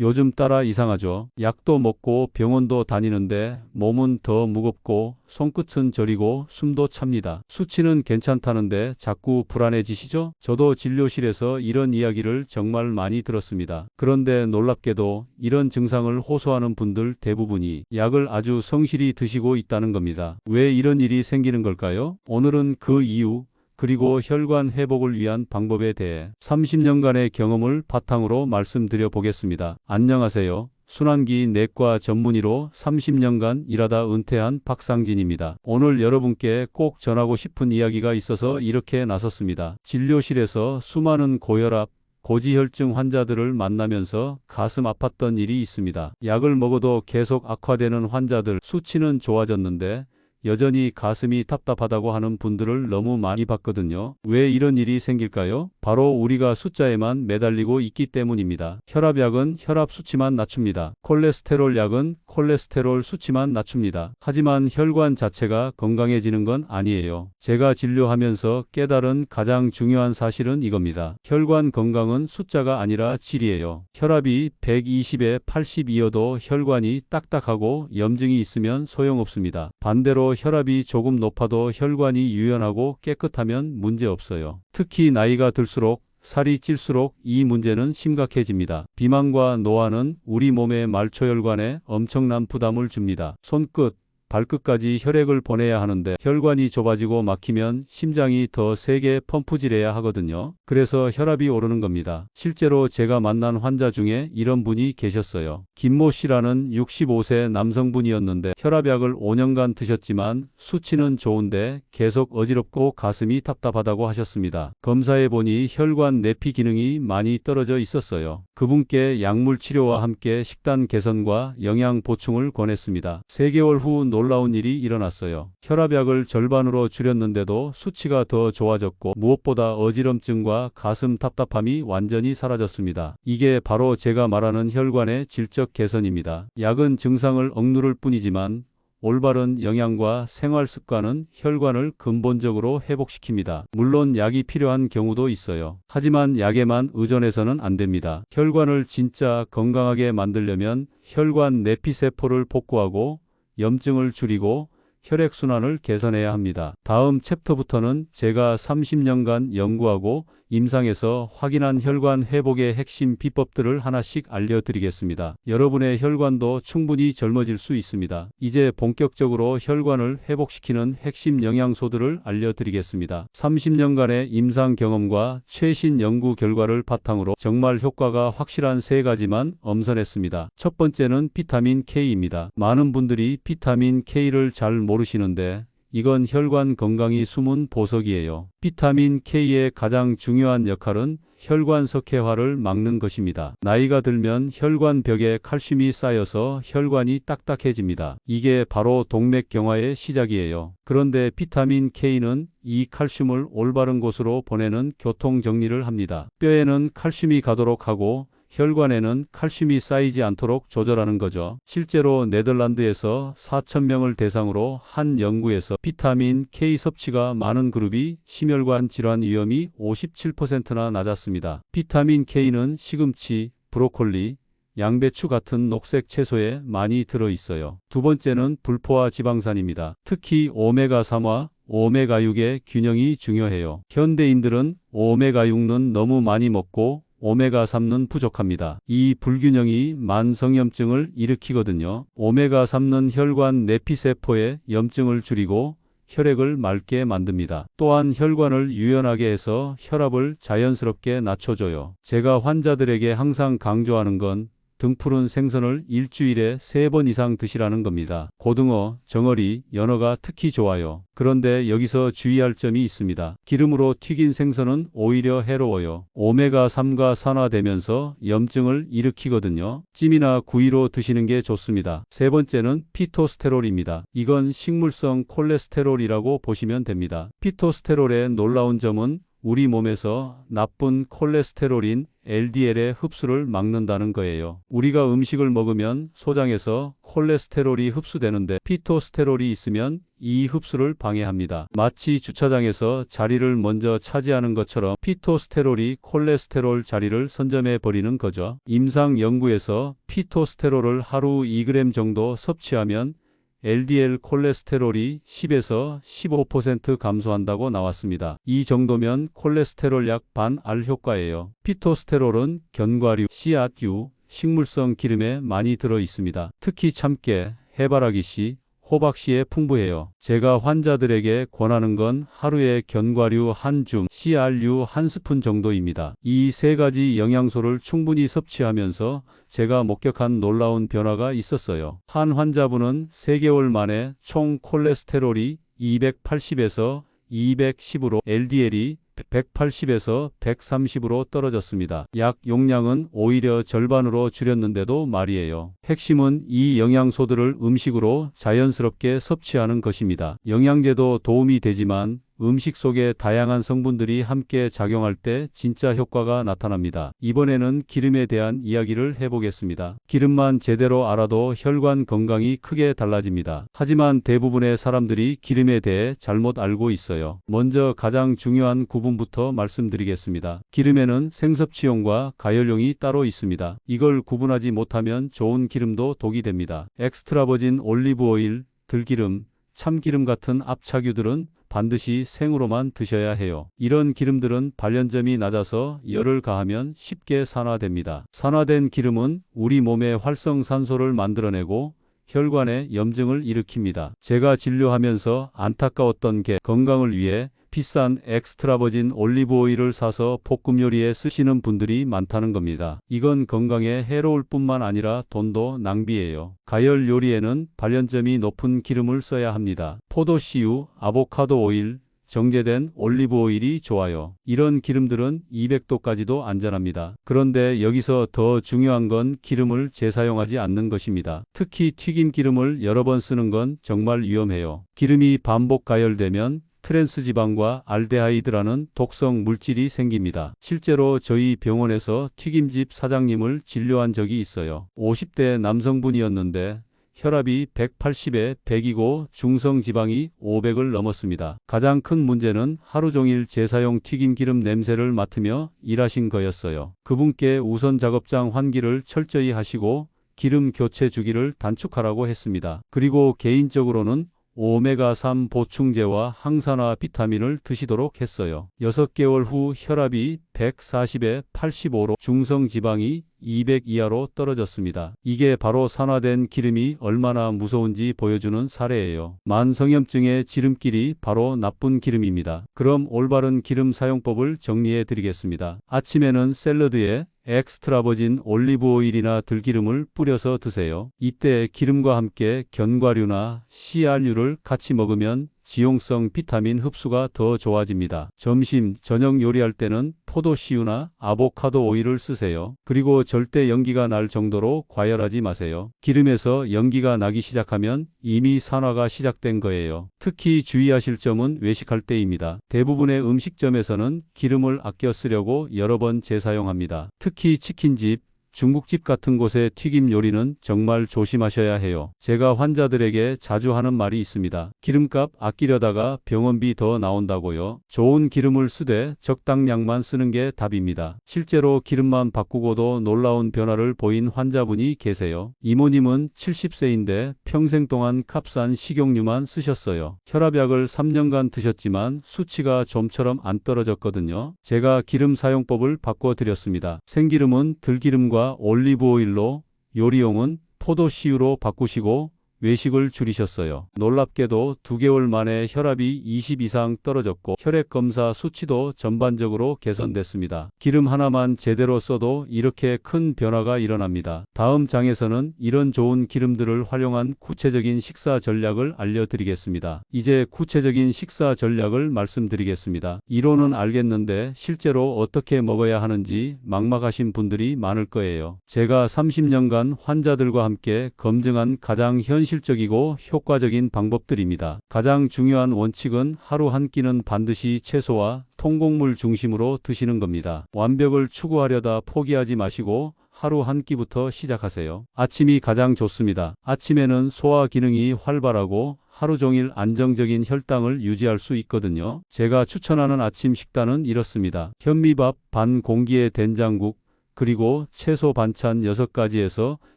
요즘 따라 이상하죠. 약도 먹고 병원도 다니는데 몸은 더 무겁고 손끝은 저리고 숨도 찹니다. 수치는 괜찮다는데 자꾸 불안해지시죠? 저도 진료실에서 이런 이야기를 정말 많이 들었습니다. 그런데 놀랍게도 이런 증상을 호소하는 분들 대부분이 약을 아주 성실히 드시고 있다는 겁니다. 왜 이런 일이 생기는 걸까요? 오늘은 그 이유, 그리고 혈관 회복을 위한 방법에 대해 30년간의 경험을 바탕으로 말씀드려 보겠습니다. 안녕하세요. 순환기 내과 전문의로 30년간 일하다 은퇴한 박상진입니다. 오늘 여러분께 꼭 전하고 싶은 이야기가 있어서 이렇게 나섰습니다. 진료실에서 수많은 고혈압, 고지혈증 환자들을 만나면서 가슴 아팠던 일이 있습니다. 약을 먹어도 계속 악화되는 환자들, 수치는 좋아졌는데 여전히 가슴이 답답하다고 하는 분들을 너무 많이 봤거든요. 왜 이런 일이 생길까요? 바로 우리가 숫자에만 매달리고 있기 때문입니다. 혈압약은 혈압 수치만 낮춥니다. 콜레스테롤 약은 콜레스테롤 수치만 낮춥니다. 하지만 혈관 자체가 건강해지는 건 아니에요. 제가 진료하면서 깨달은 가장 중요한 사실은 이겁니다. 혈관 건강은 숫자가 아니라 질이에요. 혈압이 120에 80이어도 혈관이 딱딱하고 염증이 있으면 소용없습니다. 반대로 혈압이 조금 높아도 혈관이 유연하고 깨끗하면 문제없어요. 특히 나이가 들수록 살이 찔수록 이 문제는 심각해집니다. 비만과 노화는 우리 몸의 말초혈관에 엄청난 부담을 줍니다. 손끝, 발끝까지 혈액을 보내야 하는데 혈관이 좁아지고 막히면 심장이 더 세게 펌프질해야 하거든요. 그래서 혈압이 오르는 겁니다. 실제로 제가 만난 환자 중에 이런 분이 계셨어요. 김모 씨라는 65세 남성분이었는데 혈압약을 5년간 드셨지만 수치는 좋은데 계속 어지럽고 가슴이 답답하다고 하셨습니다. 검사해보니 혈관 내피 기능이 많이 떨어져 있었어요. 그분께 약물 치료와 함께 식단 개선과 영양 보충을 권했습니다. 3개월 후 놀라운 일이 일어났어요. 혈압약을 절반으로 줄였는데도 수치가 더 좋아졌고 무엇보다 어지럼증과 가슴 답답함이 완전히 사라졌습니다. 이게 바로 제가 말하는 혈관의 질적 개선입니다. 약은 증상을 억누를 뿐이지만 올바른 영양과 생활 습관은 혈관을 근본적으로 회복시킵니다. 물론 약이 필요한 경우도 있어요. 하지만 약에만 의존해서는 안 됩니다. 혈관을 진짜 건강하게 만들려면 혈관 내피세포를 복구하고 염증을 줄이고 혈액순환을 개선해야 합니다. 다음 챕터부터는 제가 30년간 연구하고 임상에서 확인한 혈관 회복의 핵심 비법들을 하나씩 알려드리겠습니다. 여러분의 혈관도 충분히 젊어질 수 있습니다. 이제 본격적으로 혈관을 회복시키는 핵심 영양소들을 알려드리겠습니다. 30년간의 임상 경험과 최신 연구 결과를 바탕으로 정말 효과가 확실한 3가지만 엄선했습니다. 첫 번째는 비타민 K입니다. 많은 분들이 비타민 K를 잘 모르시는데 이건 혈관 건강이 숨은 보석이에요. 비타민 K의 가장 중요한 역할은 혈관 석회화를 막는 것입니다. 나이가 들면 혈관 벽에 칼슘이 쌓여서 혈관이 딱딱해집니다. 이게 바로 동맥경화의 시작이에요. 그런데 비타민 K는 이 칼슘을 올바른 곳으로 보내는 교통 정리를 합니다. 뼈에는 칼슘이 가도록 하고 혈관에는 칼슘이 쌓이지 않도록 조절하는 거죠. 실제로 네덜란드에서 4,000명을 대상으로 한 연구에서 비타민 K 섭취가 많은 그룹이 심혈관 질환 위험이 57%나 낮았습니다. 비타민 K는 시금치, 브로콜리, 양배추 같은 녹색 채소에 많이 들어있어요. 두 번째는 불포화 지방산입니다. 특히 오메가3와 오메가6의 균형이 중요해요. 현대인들은 오메가6는 너무 많이 먹고 오메가3는 부족합니다. 이 불균형이 만성염증을 일으키거든요. 오메가3는 혈관 내피세포의 염증을 줄이고 혈액을 맑게 만듭니다. 또한 혈관을 유연하게 해서 혈압을 자연스럽게 낮춰줘요. 제가 환자들에게 항상 강조하는 건 등푸른 생선을 일주일에 3번 이상 드시라는 겁니다. 고등어, 정어리, 연어가 특히 좋아요. 그런데 여기서 주의할 점이 있습니다. 기름으로 튀긴 생선은 오히려 해로워요. 오메가3가 산화되면서 염증을 일으키거든요. 찜이나 구이로 드시는 게 좋습니다. 세 번째는 피토스테롤입니다. 이건 식물성 콜레스테롤이라고 보시면 됩니다. 피토스테롤의 놀라운 점은 우리 몸에서 나쁜 콜레스테롤인 LDL의 흡수를 막는다는 거예요. 우리가 음식을 먹으면 소장에서 콜레스테롤이 흡수되는데 피토스테롤이 있으면 이 흡수를 방해합니다. 마치 주차장에서 자리를 먼저 차지하는 것처럼 피토스테롤이 콜레스테롤 자리를 선점해 버리는 거죠. 임상 연구에서 피토스테롤을 하루 2g 정도 섭취하면 LDL 콜레스테롤이 10에서 15% 감소한다고 나왔습니다. 이 정도면 콜레스테롤 약 반알 효과예요. 피토스테롤은 견과류, 씨앗류, 식물성 기름에 많이 들어 있습니다. 특히 참깨, 해바라기씨, 호박씨에 풍부해요. 제가 환자들에게 권하는 건 하루에 견과류 한 줌, 씨알류 한 스푼 정도입니다. 이 세 가지 영양소를 충분히 섭취하면서 제가 목격한 놀라운 변화가 있었어요. 한 환자분은 3개월 만에 총 콜레스테롤이 280에서 210으로 LDL이 180에서 130으로 떨어졌습니다. 약 용량은 오히려 절반으로 줄였는데도 말이에요. 핵심은 이 영양소들을 음식으로 자연스럽게 섭취하는 것입니다. 영양제도 도움이 되지만 음식 속에 다양한 성분들이 함께 작용할 때 진짜 효과가 나타납니다. 이번에는 기름에 대한 이야기를 해보겠습니다. 기름만 제대로 알아도 혈관 건강이 크게 달라집니다. 하지만 대부분의 사람들이 기름에 대해 잘못 알고 있어요. 먼저 가장 중요한 구분부터 말씀드리겠습니다. 기름에는 생섭취용과 가열용이 따로 있습니다. 이걸 구분하지 못하면 좋은 기름도 독이 됩니다. 엑스트라버진 올리브 오일, 들기름, 참기름 같은 압착유들은 반드시 생으로만 드셔야 해요. 이런 기름들은 발연점이 낮아서 열을 가하면 쉽게 산화됩니다. 산화된 기름은 우리 몸에 활성산소를 만들어내고 혈관에 염증을 일으킵니다. 제가 진료하면서 안타까웠던 게 건강을 위해 비싼 엑스트라버진 올리브 오일을 사서 볶음 요리에 쓰시는 분들이 많다는 겁니다. 이건 건강에 해로울 뿐만 아니라 돈도 낭비예요. 가열 요리에는 발연점이 높은 기름을 써야 합니다. 포도씨유, 아보카도 오일, 정제된 올리브 오일이 좋아요. 이런 기름들은 200도까지도 안전합니다. 그런데 여기서 더 중요한 건 기름을 재사용하지 않는 것입니다. 특히 튀김 기름을 여러 번 쓰는 건 정말 위험해요. 기름이 반복 가열되면 트랜스지방과 알데하이드라는 독성 물질이 생깁니다. 실제로 저희 병원에서 튀김집 사장님을 진료한 적이 있어요. 50대 남성분이었는데 혈압이 180에 100이고 중성지방이 500을 넘었습니다. 가장 큰 문제는 하루 종일 재사용 튀김기름 냄새를 맡으며 일하신 거였어요. 그분께 우선 작업장 환기를 철저히 하시고 기름 교체 주기를 단축하라고 했습니다. 그리고 개인적으로는 오메가3 보충제와 항산화 비타민을 드시도록 했어요. 6개월 후 혈압이 140에 85로 중성지방이 200 이하로 떨어졌습니다. 이게 바로 산화된 기름이 얼마나 무서운지 보여주는 사례예요. 만성염증의 지름길이 바로 나쁜 기름입니다. 그럼 올바른 기름 사용법을 정리해 드리겠습니다. 아침에는 샐러드에 엑스트라버진 올리브 오일이나 들기름을 뿌려서 드세요. 이때 기름과 함께 견과류나 씨알류를 같이 먹으면 지용성 비타민 흡수가 더 좋아집니다. 점심, 저녁 요리할 때는 포도씨유나 아보카도 오일을 쓰세요. 그리고 절대 연기가 날 정도로 과열하지 마세요. 기름에서 연기가 나기 시작하면 이미 산화가 시작된 거예요. 특히 주의하실 점은 외식할 때입니다. 대부분의 음식점에서는 기름을 아껴 쓰려고 여러 번 재사용합니다. 특히 치킨집, 중국집 같은 곳의 튀김 요리는 정말 조심하셔야 해요. 제가 환자들에게 자주 하는 말이 있습니다. 기름값 아끼려다가 병원비 더 나온다고요. 좋은 기름을 쓰되 적당량만 쓰는 게 답입니다. 실제로 기름만 바꾸고도 놀라운 변화를 보인 환자분이 계세요. 이모님은 70세인데 평생 동안 값싼 식용유만 쓰셨어요. 혈압약을 3년간 드셨지만 수치가 좀처럼 안 떨어졌거든요. 제가 기름 사용법을 바꿔드렸습니다. 생기름은 들기름과 올리브 오일로, 요리용은 포도씨유로 바꾸시고 외식을 줄이셨어요. 놀랍게도 2개월 만에 혈압이 20 이상 떨어졌고 혈액검사 수치도 전반적으로 개선됐습니다. 기름 하나만 제대로 써도 이렇게 큰 변화가 일어납니다. 다음 장에서는 이런 좋은 기름들을 활용한 구체적인 식사 전략을 알려드리겠습니다. 이제 구체적인 식사 전략을 말씀드리겠습니다. 이론은 알겠는데 실제로 어떻게 먹어야 하는지 막막하신 분들이 많을 거예요. 제가 30년간 환자들과 함께 검증한 가장 현실적인 현실적이고 효과적인 방법들입니다. 가장 중요한 원칙은 하루 한 끼는 반드시 채소와 통곡물 중심으로 드시는 겁니다. 완벽을 추구하려다 포기하지 마시고 하루 한 끼부터 시작하세요. 아침이 가장 좋습니다. 아침에는 소화 기능이 활발하고 하루 종일 안정적인 혈당을 유지할 수 있거든요. 제가 추천하는 아침 식단은 이렇습니다. 현미밥 반 공기에 된장국, 그리고 채소 반찬 6가지에서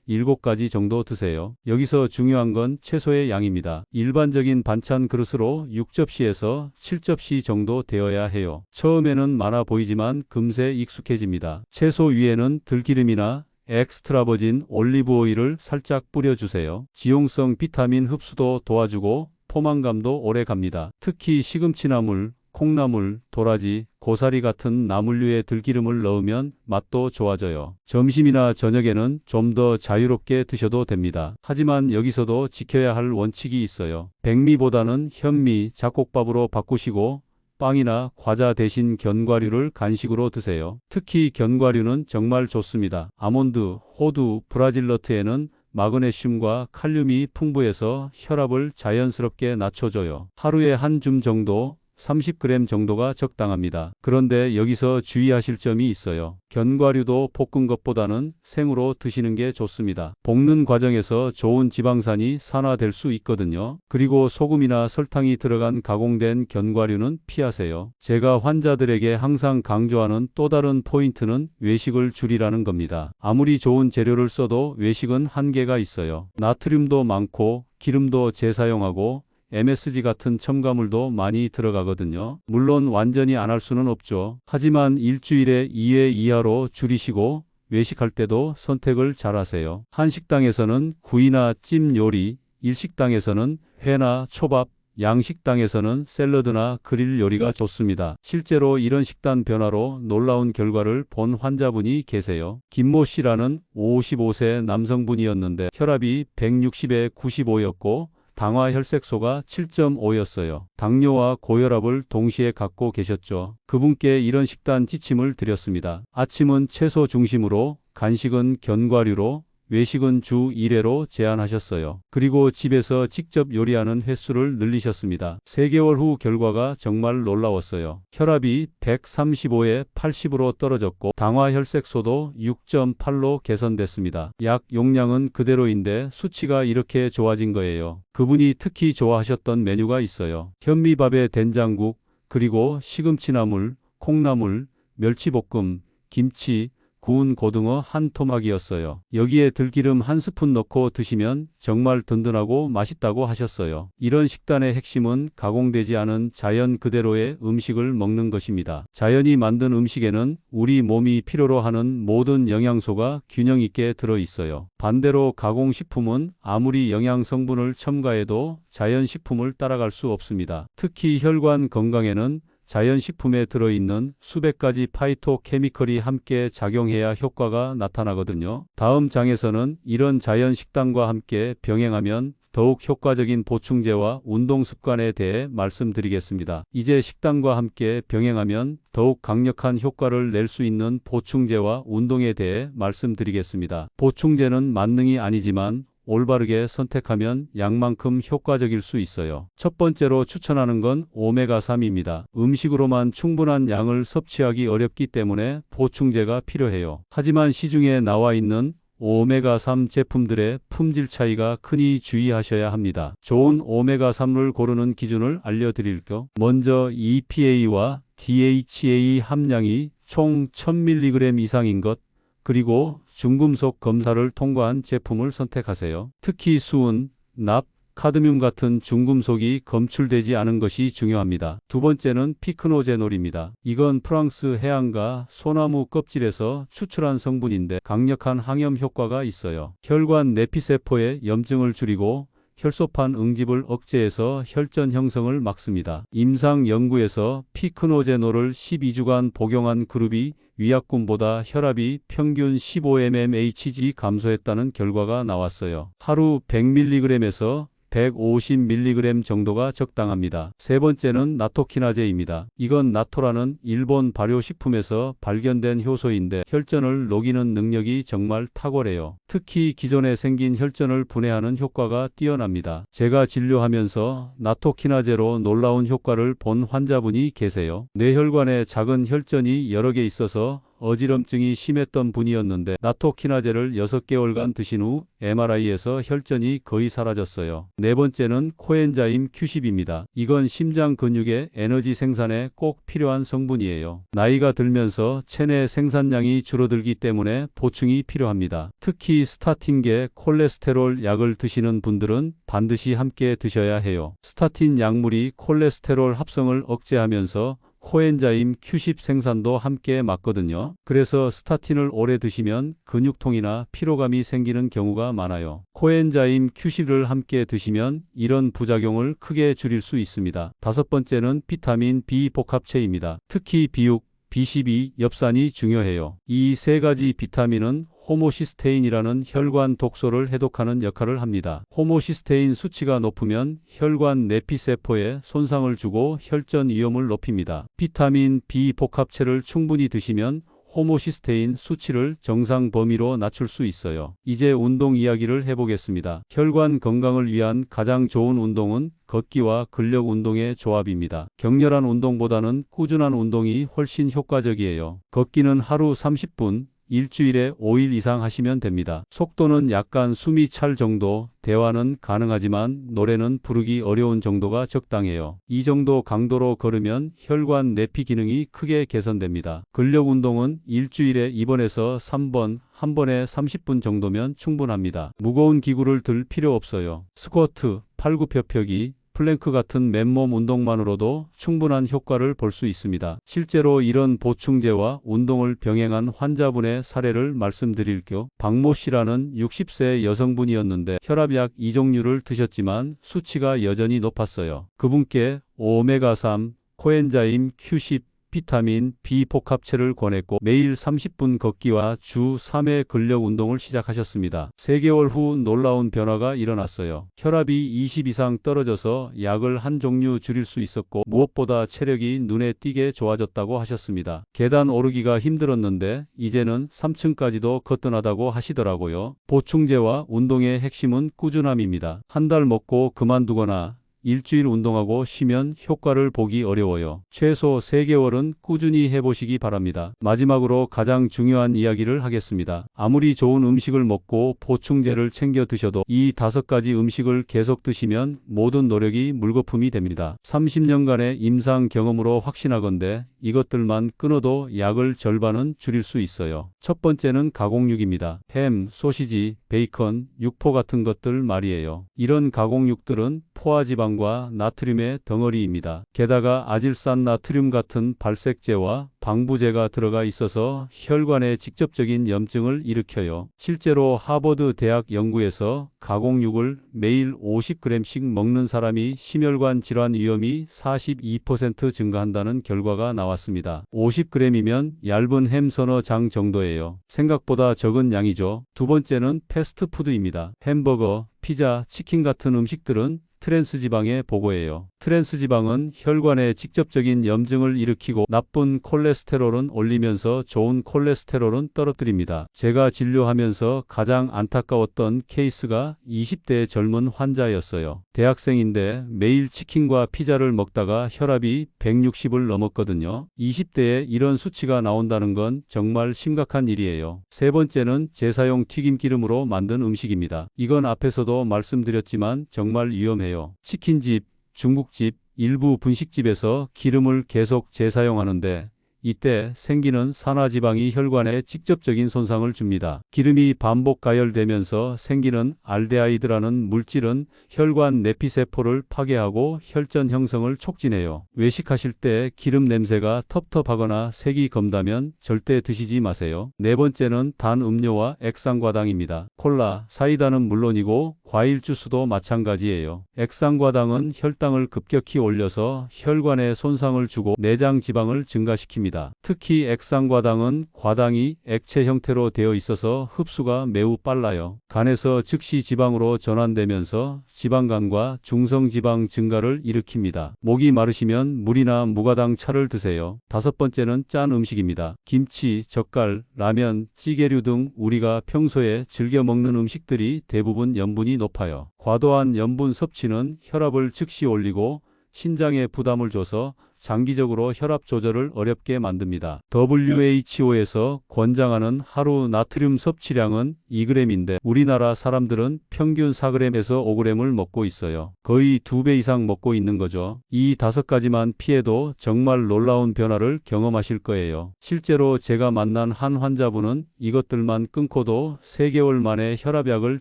7가지 정도 드세요. 여기서 중요한 건 채소의 양입니다. 일반적인 반찬 그릇으로 6접시에서 7접시 정도 되어야 해요. 처음에는 많아 보이지만 금세 익숙해집니다. 채소 위에는 들기름이나 엑스트라 버진 올리브 오일을 살짝 뿌려주세요. 지용성 비타민 흡수도 도와주고 포만감도 오래 갑니다. 특히 시금치나물, 콩나물, 도라지, 고사리 같은 나물류에 들기름을 넣으면 맛도 좋아져요. 점심이나 저녁에는 좀 더 자유롭게 드셔도 됩니다. 하지만 여기서도 지켜야 할 원칙이 있어요. 백미보다는 현미, 잡곡밥으로 바꾸시고 빵이나 과자 대신 견과류를 간식으로 드세요. 특히 견과류는 정말 좋습니다. 아몬드, 호두, 브라질너트에는 마그네슘과 칼륨이 풍부해서 혈압을 자연스럽게 낮춰줘요. 하루에 한 줌 정도, 30g 정도가 적당합니다. 그런데 여기서 주의하실 점이 있어요. 견과류도 볶은 것보다는 생으로 드시는 게 좋습니다. 볶는 과정에서 좋은 지방산이 산화될 수 있거든요. 그리고 소금이나 설탕이 들어간 가공된 견과류는 피하세요. 제가 환자들에게 항상 강조하는 또 다른 포인트는 외식을 줄이라는 겁니다. 아무리 좋은 재료를 써도 외식은 한계가 있어요. 나트륨도 많고 기름도 재사용하고 MSG 같은 첨가물도 많이 들어가거든요. 물론 완전히 안 할 수는 없죠. 하지만 일주일에 2회 이하로 줄이시고 외식할 때도 선택을 잘하세요. 한식당에서는 구이나 찜 요리, 일식당에서는 회나 초밥, 양식당에서는 샐러드나 그릴 요리가 좋습니다. 실제로 이런 식단 변화로 놀라운 결과를 본 환자분이 계세요. 김모 씨라는 55세 남성분이었는데 혈압이 160에 95였고 당화 혈색소가 7.5였어요. 당뇨와 고혈압을 동시에 갖고 계셨죠. 그분께 이런 식단 지침을 드렸습니다. 아침은 채소 중심으로, 간식은 견과류로, 외식은 주 1회로 제한하셨어요. 그리고 집에서 직접 요리하는 횟수를 늘리셨습니다. 3개월 후 결과가 정말 놀라웠어요. 혈압이 135에 80으로 떨어졌고 당화 혈색소도 6.8로 개선됐습니다. 약 용량은 그대로인데 수치가 이렇게 좋아진 거예요. 그분이 특히 좋아하셨던 메뉴가 있어요. 현미밥에 된장국, 그리고 시금치나물, 콩나물, 멸치볶음, 김치, 구운 고등어 한 토막이었어요. 여기에 들기름 한 스푼 넣고 드시면 정말 든든하고 맛있다고 하셨어요. 이런 식단의 핵심은 가공되지 않은 자연 그대로의 음식을 먹는 것입니다. 자연이 만든 음식에는 우리 몸이 필요로 하는 모든 영양소가 균형 있게 들어 있어요. 반대로 가공식품은 아무리 영양 성분을 첨가해도 자연식품을 따라갈 수 없습니다. 특히 혈관 건강에는 자연식품에 들어있는 수백 가지 파이토케미컬이 함께 작용해야 효과가 나타나거든요. 다음 장에서는 이런 자연식단과 함께 병행하면 더욱 효과적인 보충제와 운동 습관에 대해 말씀드리겠습니다. 이제 식단과 함께 병행하면 더욱 강력한 효과를 낼 수 있는 보충제와 운동에 대해 말씀드리겠습니다. 보충제는 만능이 아니지만 올바르게 선택하면 약만큼 효과적일 수 있어요. 첫 번째로 추천하는 건 오메가3입니다. 음식으로만 충분한 양을 섭취하기 어렵기 때문에 보충제가 필요해요. 하지만 시중에 나와 있는 오메가3 제품들의 품질 차이가 크니 주의하셔야 합니다. 좋은 오메가3를 고르는 기준을 알려드릴게요. 먼저 EPA와 DHA 함량이 총 1000mg 이상인 것, 그리고 중금속 검사를 통과한 제품을 선택하세요. 특히 수은, 납, 카드뮴 같은 중금속이 검출되지 않은 것이 중요합니다. 두 번째는 피크노제놀입니다. 이건 프랑스 해안가 소나무 껍질에서 추출한 성분인데 강력한 항염 효과가 있어요. 혈관 내피세포의 염증을 줄이고 혈소판 응집을 억제해서 혈전 형성을 막습니다. 임상 연구에서 피크노제놀을 12주간 복용한 그룹이 위약군보다 혈압이 평균 15mmHg 감소했다는 결과가 나왔어요. 하루 100mg에서 150mg 정도가 적당합니다. 세 번째는 나토키나제입니다. 이건 나토라는 일본 발효식품에서 발견된 효소인데 혈전을 녹이는 능력이 정말 탁월해요. 특히 기존에 생긴 혈전을 분해하는 효과가 뛰어납니다. 제가 진료하면서 나토키나제로 놀라운 효과를 본 환자분이 계세요. 뇌혈관에 작은 혈전이 여러 개 있어서 어지럼증이 심했던 분이었는데 나토키나제를 6개월간 드신 후 MRI에서 혈전이 거의 사라졌어요. 네 번째는 코엔자임 Q10입니다. 이건 심장 근육의 에너지 생산에 꼭 필요한 성분이에요. 나이가 들면서 체내 생산량이 줄어들기 때문에 보충이 필요합니다. 특히 스타틴계 콜레스테롤 약을 드시는 분들은 반드시 함께 드셔야 해요. 스타틴 약물이 콜레스테롤 합성을 억제하면서 코엔자임 Q10 생산도 함께 막거든요. 그래서 스타틴을 오래 드시면 근육통이나 피로감이 생기는 경우가 많아요. 코엔자임 Q10을 함께 드시면 이런 부작용을 크게 줄일 수 있습니다. 다섯 번째는 비타민 B 복합체입니다. 특히 B6, B12, 엽산이 중요해요. 이 세 가지 비타민은 호모시스테인이라는 혈관 독소를 해독하는 역할을 합니다. 호모시스테인 수치가 높으면 혈관 내피세포에 손상을 주고 혈전 위험을 높입니다. 비타민 B 복합체를 충분히 드시면 호모시스테인 수치를 정상 범위로 낮출 수 있어요. 이제 운동 이야기를 해보겠습니다. 혈관 건강을 위한 가장 좋은 운동은 걷기와 근력 운동의 조합입니다. 격렬한 운동보다는 꾸준한 운동이 훨씬 효과적이에요. 걷기는 하루 30분, 일주일에 5일 이상 하시면 됩니다. 속도는 약간 숨이 찰 정도, 대화는 가능하지만 노래는 부르기 어려운 정도가 적당해요. 이 정도 강도로 걸으면 혈관 내피 기능이 크게 개선됩니다. 근력 운동은 일주일에 2번에서 3번, 한 번에 30분 정도면 충분합니다. 무거운 기구를 들 필요 없어요. 스쿼트, 팔굽혀펴기, 플랭크 같은 맨몸 운동만으로도 충분한 효과를 볼 수 있습니다. 실제로 이런 보충제와 운동을 병행한 환자분의 사례를 말씀드릴게요. 박모 씨라는 60세 여성분이었는데 혈압약 2종류를 드셨지만 수치가 여전히 높았어요. 그분께 오메가3, 코엔자임 Q10, 비타민 B 복합체를 권했고 매일 30분 걷기와 주 3회 근력 운동을 시작하셨습니다. 3개월 후 놀라운 변화가 일어났어요. 혈압이 20 이상 떨어져서 약을 한 종류 줄일 수 있었고 무엇보다 체력이 눈에 띄게 좋아졌다고 하셨습니다. 계단 오르기가 힘들었는데 이제는 3층까지도 거뜬하다고 하시더라고요. 보충제와 운동의 핵심은 꾸준함입니다. 한 달 먹고 그만두거나 일주일 운동하고 쉬면 효과를 보기 어려워요. 최소 3개월은 꾸준히 해보시기 바랍니다. 마지막으로 가장 중요한 이야기를 하겠습니다. 아무리 좋은 음식을 먹고 보충제를 챙겨 드셔도 이 5가지 음식을 계속 드시면 모든 노력이 물거품이 됩니다. 30년간의 임상 경험으로 확신하건대 이것들만 끊어도 약을 절반은 줄일 수 있어요. 첫 번째는 가공육입니다. 햄, 소시지, 베이컨, 육포 같은 것들 말이에요. 이런 가공육들은 포화지방과 나트륨의 덩어리입니다. 게다가 아질산 나트륨 같은 발색제와 방부제가 들어가 있어서 혈관에 직접적인 염증을 일으켜요. 실제로 하버드 대학 연구에서 가공육을 매일 50g씩 먹는 사람이 심혈관 질환 위험이 42% 증가한다는 결과가 나왔습니다. 50g이면 얇은 햄 서너 장 정도예요. 생각보다 적은 양이죠. 두 번째는 패스트푸드입니다. 햄버거, 피자, 치킨 같은 음식들은 트랜스지방의 보고예요. 트랜스지방은 혈관에 직접적인 염증을 일으키고 나쁜 콜레스테롤은 올리면서 좋은 콜레스테롤은 떨어뜨립니다. 제가 진료하면서 가장 안타까웠던 케이스가 20대 젊은 환자였어요. 대학생인데 매일 치킨과 피자를 먹다가 혈압이 160을 넘었거든요. 20대에 이런 수치가 나온다는 건 정말 심각한 일이에요. 세 번째는 재사용 튀김기름으로 만든 음식입니다. 이건 앞에서도 말씀드렸지만 정말 위험해요. 치킨집, 중국집, 일부 분식집에서 기름을 계속 재사용하는데 이때 생기는 산화지방이 혈관에 직접적인 손상을 줍니다. 기름이 반복 가열되면서 생기는 알데하이드라는 물질은 혈관 내피세포를 파괴하고 혈전 형성을 촉진해요. 외식하실 때 기름 냄새가 텁텁하거나 색이 검다면 절대 드시지 마세요. 네 번째는 단 음료와 액상과당입니다. 콜라, 사이다는 물론이고 과일 주스도 마찬가지예요. 액상과당은 혈당을 급격히 올려서 혈관에 손상을 주고 내장 지방을 증가시킵니다. 특히 액상과당은 과당이 액체 형태로 되어 있어서 흡수가 매우 빨라요. 간에서 즉시 지방으로 전환되면서 지방간과 중성지방 증가를 일으킵니다. 목이 마르시면 물이나 무가당 차를 드세요. 다섯 번째는 짠 음식입니다. 김치, 젓갈, 라면, 찌개류 등 우리가 평소에 즐겨 먹는 음식들이 대부분 염분이 높아요. 과도한 염분 섭취는 혈압을 즉시 올리고 신장에 부담을 줘서 장기적으로 혈압 조절을 어렵게 만듭니다. WHO에서 권장하는 하루 나트륨 섭취량은 2g인데 우리나라 사람들은 평균 4g에서 5g을 먹고 있어요. 거의 2배 이상 먹고 있는 거죠. 이 5가지만 피해도 정말 놀라운 변화를 경험하실 거예요. 실제로 제가 만난 한 환자분은 이것들만 끊고도 3개월 만에 혈압약을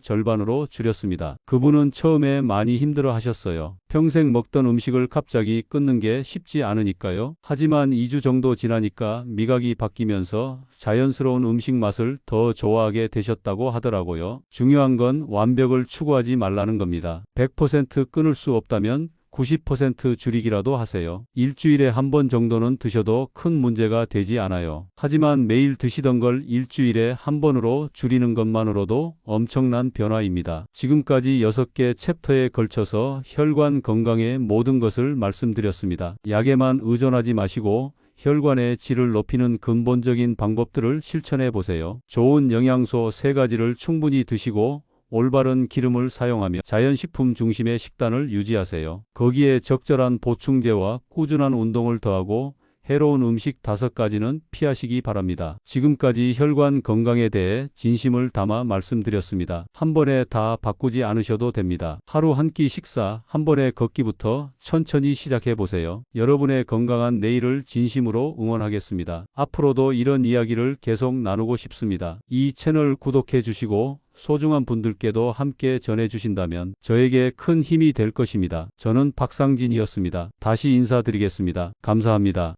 절반으로 줄였습니다. 그분은 처음에 많이 힘들어 하셨어요. 평생 먹던 음식을 갑자기 끊는 게 쉽지 않으니까요. 하지만 2주 정도 지나니까 미각이 바뀌면서 자연스러운 음식 맛을 더 좋아하게 되셨다고 하더라고요. 중요한 건 완벽을 추구하지 말라는 겁니다. 100% 끊을 수 없다면 90% 줄이기라도 하세요. 일주일에 한 번 정도는 드셔도 큰 문제가 되지 않아요. 하지만 매일 드시던 걸 일주일에 한 번으로 줄이는 것만으로도 엄청난 변화입니다. 지금까지 6개 챕터에 걸쳐서 혈관 건강의 모든 것을 말씀드렸습니다. 약에만 의존하지 마시고 혈관의 질을 높이는 근본적인 방법들을 실천해 보세요. 좋은 영양소 3가지를 충분히 드시고 올바른 기름을 사용하며 자연식품 중심의 식단을 유지하세요. 거기에 적절한 보충제와 꾸준한 운동을 더하고 해로운 음식 5가지는 피하시기 바랍니다. 지금까지 혈관 건강에 대해 진심을 담아 말씀드렸습니다. 한 번에 다 바꾸지 않으셔도 됩니다. 하루 한 끼 식사, 한 번에 걷기부터 천천히 시작해 보세요. 여러분의 건강한 내일을 진심으로 응원하겠습니다. 앞으로도 이런 이야기를 계속 나누고 싶습니다. 이 채널 구독해 주시고 소중한 분들께도 함께 전해주신다면 저에게 큰 힘이 될 것입니다. 저는 박상진이었습니다. 다시 인사드리겠습니다. 감사합니다.